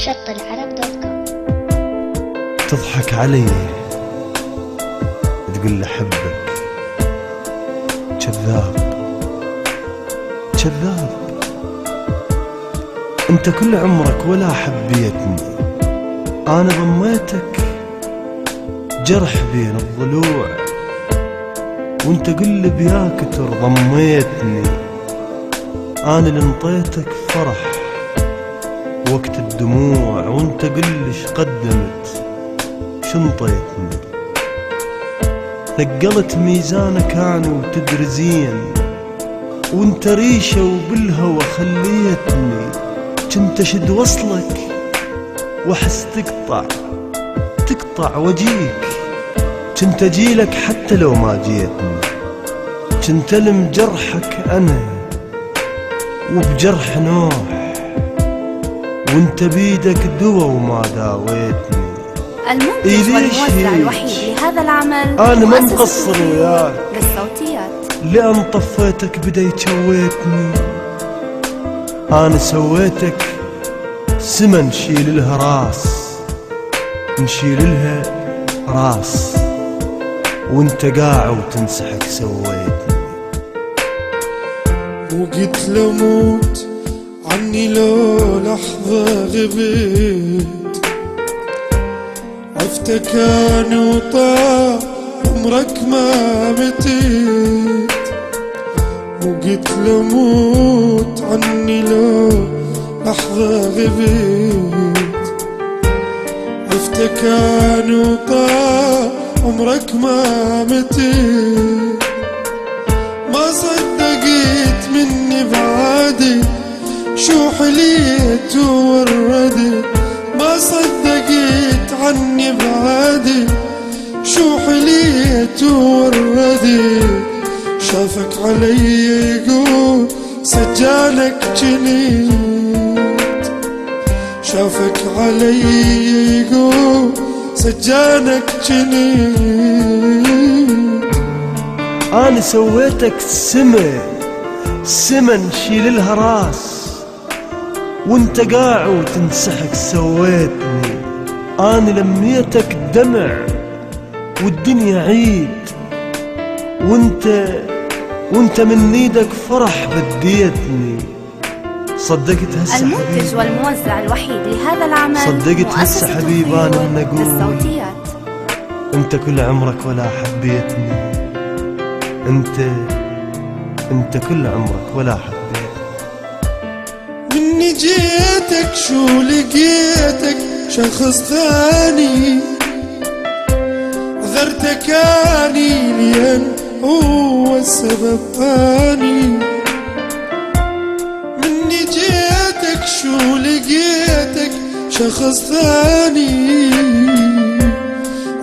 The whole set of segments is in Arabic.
شطالعرب.com. تضحك علي تقول لي أحبك، كذاب كذاب، انت كل عمرك ولا حبيتني، انا ضميتك جرح بين الضلوع، وانت قل لي بيا كتر ضميتني، انا اللي انطيتك فرح وقت الدموع، وانت قل لي ايش قدمت شنطيتني، ثقلت ميزانك انا وتدري زين، وانت ريشة وبالهوى خليتني، كنت اشد وصلك واحس تقطع وجيك، كنت اجيلك حتى لو ما جيتني، كنت الم جرحك انا وبجرح نوح، وانت بيدك دوا وما داويتني. المنتج والموزع الوحيد لهذا العمل انا ما مقصر وياك للصوتيات، لأن طفيتك بدا يتشويتني، انا سويتك سما نشيل لها راس، نشيل لها راس، وانت قاع وتنسحك سويتني. وقلت له موت عني لو لحظة غبت، عفتك انا وطاع عمرك ما متيت، وقلت له موت عني لو لحظة غبت، عفتك انا وطاع عمرك ما متيت، ما صدقت مني بعادي شو حليت ووردت، ما صدقت عني بعادي شو حليت ووردت، شافك علي يقول سجانك جنيت، شافك علي يقول سجانك جنيت، انا سويتك سما نشيل لها راس، وانت قاع وتنسحك سويتني، انا لميتك دمع والدنيا عيد، وانت من ايدك فرح بديتني، صدقت هسه المنتج والموزع الوحيد لهذا العمل صدقت هسه حبيب انا من اقول للصوتيات، انت كل عمرك ولا حبيتني، انت كل عمرك ولا حبيتني. مني جيتك شو لقيتك شخص ثاني، عذرتك اني لين هو السبب ثاني، مني جيتك شو لقيتك شخص ثاني،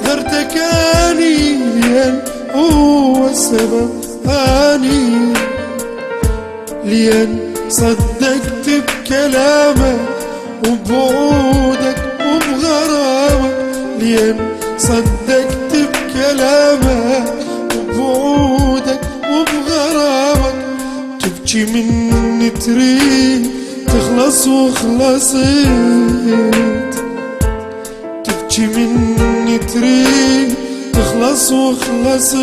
عذرتك اني لين هو السبب ثاني، لين صدقت بكلامك وبوعودك وبغرامك، لين صدقت بكلامك وبوعودك وبغرامك، تبكي مني تريد تخلص وخلصت، تبكي مني تريد تخلص وخلصت.